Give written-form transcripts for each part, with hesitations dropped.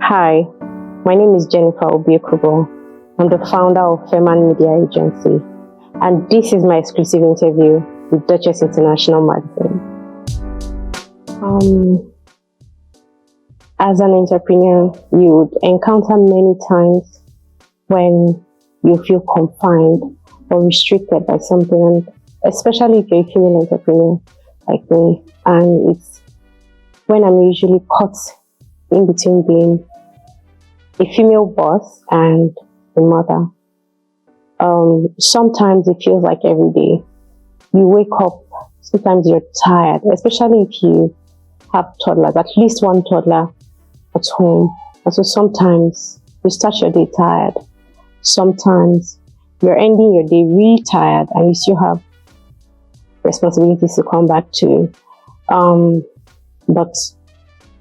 Hi, my name is Jennifer Obiekwugo. I'm the founder of Feman Media Agency, and this is my exclusive interview with Duchess International Magazine. As an entrepreneur, you would encounter many times when you feel confined or restricted by something, and especially if you're a female entrepreneur like me, and it's when I'm usually caught in between being a female boss and a mother. Sometimes it feels like every day you wake up, sometimes you're tired, especially if you have toddlers, at least one toddler at home. And so sometimes you start your day tired. Sometimes you're ending your day really tired and you still have responsibilities to come back to. But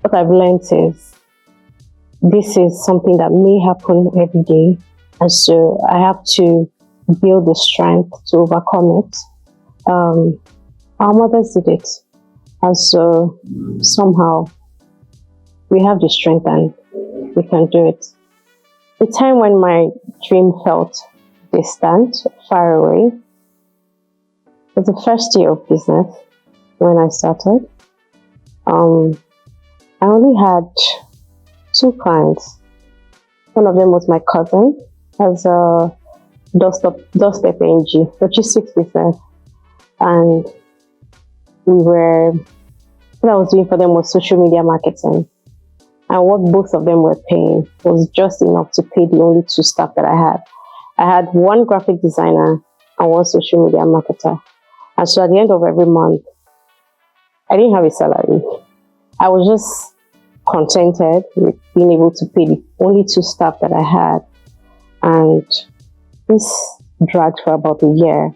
what I've learned is this is something that may happen every day. And so I have to build the strength to overcome it. Our mothers did it. And so somehow we have the strength and we can do it. The time when my dream felt distant, far away, was the first year of business when I started. I only had 2 clients. One of them was my cousin as a doorstep NG, logistics business. And what I was doing for them was social media marketing. And what both of them were paying was just enough to pay the only 2 staff that I had. I had 1 graphic designer and 1 social media marketer. And so at the end of every month, I didn't have a salary. I was just contented with being able to pay the only 2 staff that I had. And this dragged for about a year.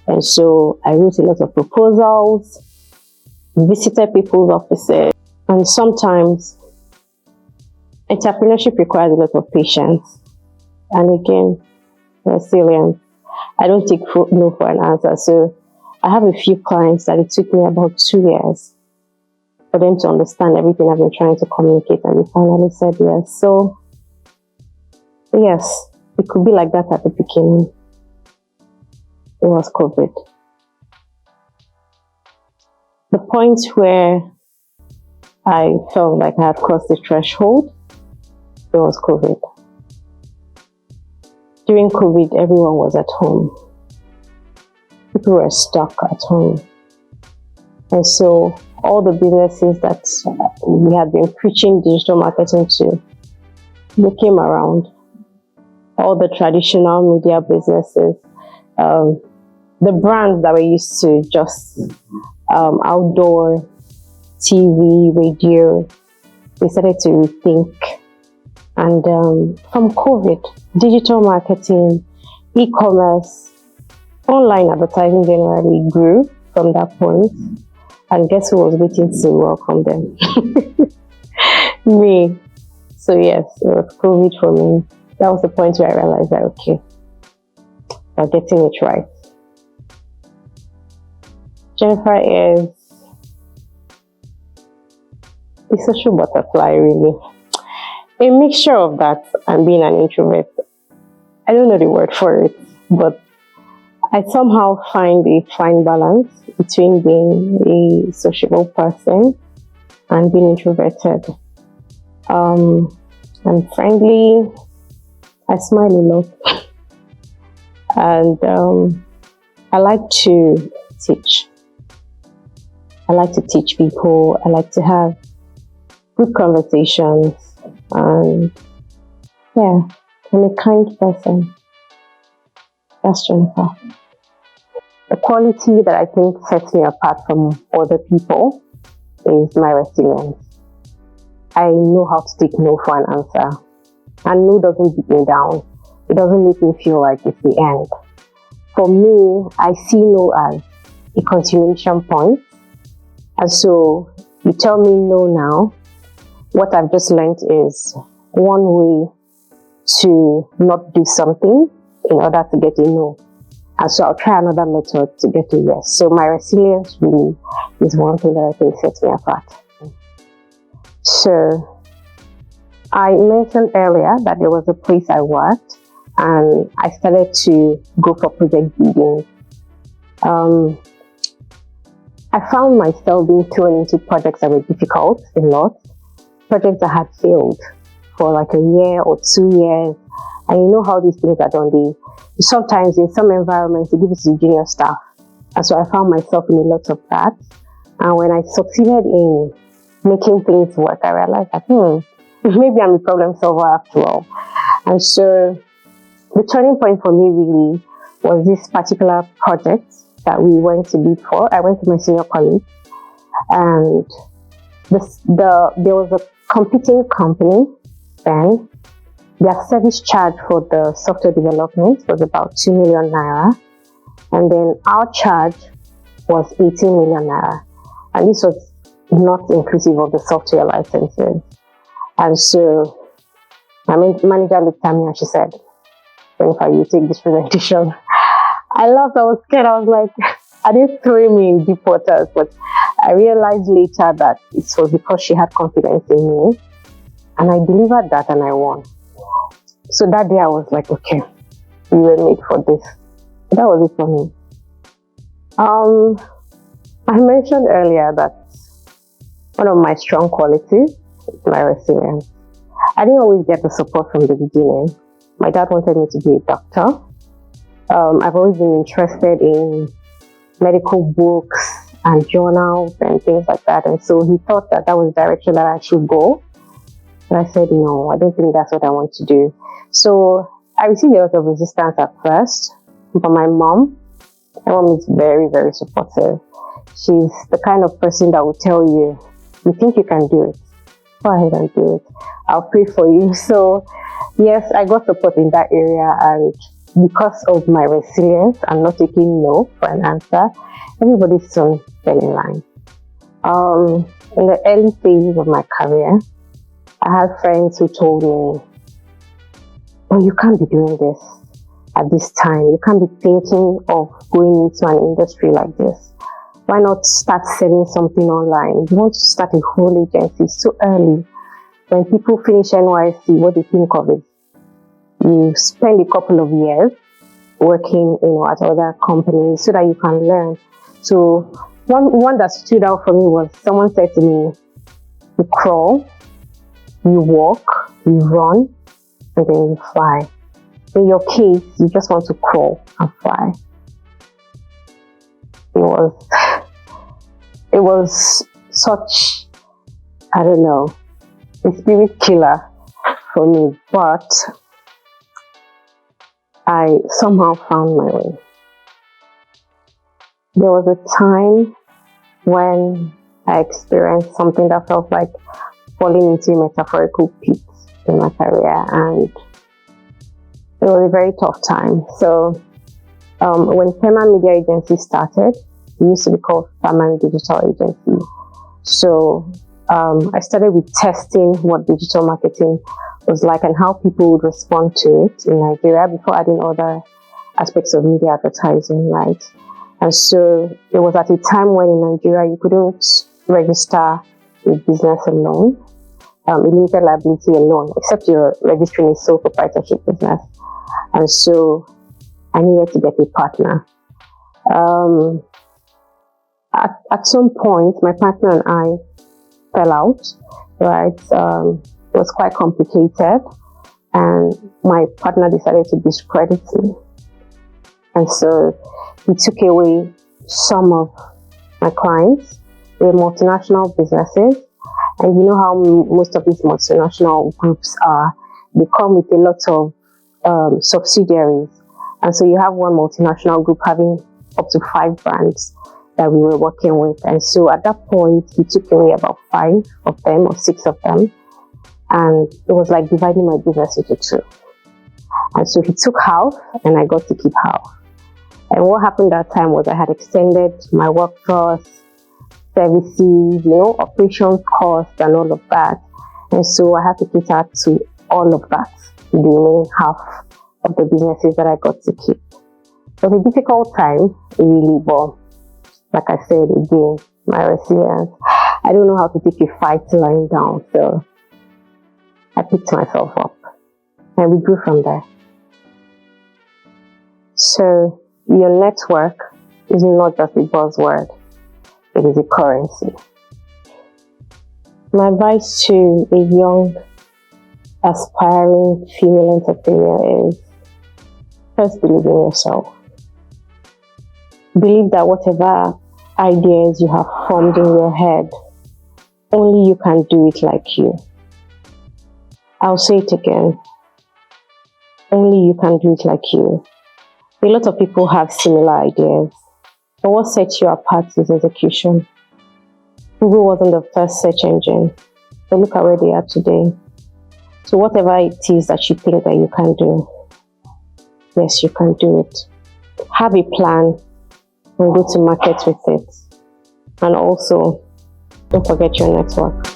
And so I wrote a lot of proposals, visited people's offices, and sometimes entrepreneurship requires a lot of patience. And again, resilience. I don't take no for an answer. So I have a few clients that it took me about 2 years for them to understand everything I've been trying to communicate, and they finally said yes. So yes, it could be like that at the beginning. It was COVID. The point where I felt like I had crossed the threshold, it was COVID. During COVID, everyone was at home. People were stuck at home. And so all the businesses that we had been preaching digital marketing to, they came around. All the traditional media businesses, the brands that were used to just outdoor TV, radio, they started to rethink. And from COVID, digital marketing, e-commerce, online advertising generally grew from that point. And guess who was waiting to welcome them? Me. So yes, it was COVID for me. That was the point where I realized that, okay, we're getting it right. Jennifer is a social butterfly, really. A mixture of that and being an introvert. I don't know the word for it, but I somehow find a fine balance between being a sociable person and being introverted. I'm friendly. I smile a lot. And I like to teach. I like to teach people. I like to have good conversations. And yeah, I'm a kind person. That's Jennifer. The quality that I think sets me apart from other people is my resilience. I know how to take no for an answer. And no doesn't beat me down. It doesn't make me feel like it's the end. For me, I see no as a continuation point. And so you tell me no now. What I've just learned is one way to not do something in order to get a no. And so I'll try another method to get a yes. So my resilience really is one thing that I think sets me apart. So I mentioned earlier that there was a place I worked and I started to go for project leading. I found myself being thrown into projects that were difficult a lot, projects that had failed for like a year or 2 years. And you know how these things are done. Sometimes in some environments, they give it to the junior staff. And so I found myself in a lot of that. And when I succeeded in making things work, I realized that, maybe I'm a problem solver after all. And so the turning point for me really was this particular project that we went to bid for. I went to my senior colleague, and there was a competing company then. Their service charge for the software development was about 2 million naira, and then our charge was 18 million naira, and this was not inclusive of the software licenses. And so my manager looked at me and she said, "Jennifer, you take this presentation." I laughed, I was scared, I was like, are they throwing me in deep waters? But I realized later that it was because she had confidence in me, and I delivered that and I won. So that day I was like, okay, we were made for this. That was it for me. I mentioned earlier that one of my strong qualities is my resilience. I didn't always get the support from the beginning. My dad wanted me to be a doctor. I've always been interested in medical books and journals and things like that. And so he thought that was the direction that I should go. And I said, no, I don't think that's what I want to do. So I received a lot of resistance at first from my mom. My mom is very, very supportive. She's the kind of person that will tell you, you think you can do it? Go ahead and do it. I'll pray for you. So yes, I got support in that area, and because of my resilience and not taking no for an answer, everybody soon fell in line. In the early phases of my career, I had friends who told me, "Oh, you can't be doing this at this time. You can't be thinking of going into an industry like this. Why not start selling something online? You want to start a whole agency so early. When people finish NYC, what they think of it? You spend a couple of years working at other companies so that you can learn." So one that stood out for me was someone said to me, "You crawl, you walk, you run, and then you fly. In your case, you just want to crawl and fly." It was such, I don't know, a spirit killer for me, but I somehow found my way. There was a time when I experienced something that felt like falling into a metaphorical pit in my career, and it was a very tough time. So when Feman Media Agency started, it used to be called Feman Digital Agency. So I started with testing what digital marketing was like and how people would respond to it in Nigeria before adding other aspects of media advertising, right? And so it was at a time when in Nigeria you couldn't register a business alone, a limited liability alone, except you're registering a sole proprietorship business. And so I needed to get a partner. At some point, my partner and I fell out, right? It was quite complicated, and my partner decided to discredit me. And so he took away some of my clients. They were multinational businesses, and you know how most of these multinational groups are. They come with a lot of subsidiaries, and so you have one multinational group having up to 5 brands that we were working with. And so at that point, he took away about 5 of them or 6 of them, and it was like dividing my business into 2. And so he took half, and I got to keep half. And what happened that time was I had extended my workforce, services, operations costs and all of that. And so I had to cater to all of that, the remaining half of the businesses that I got to keep. It was a difficult time, really, but like I said again, my resilience. I don't know how to take a fight lying down. So I picked myself up, and we grew from there. So your network is not just a buzzword, it is a currency. My advice to a young, aspiring female entrepreneur is, first, believe in yourself. Believe that whatever ideas you have formed in your head, only you can do it like you. I'll say it again. Only you can do it like you. A lot of people have similar ideas, but what sets you apart is execution. Google wasn't the first search engine, but look at where they are today. So whatever it is that you think that you can do, yes, you can do it. Have a plan and go to market with it. And also, don't forget your network.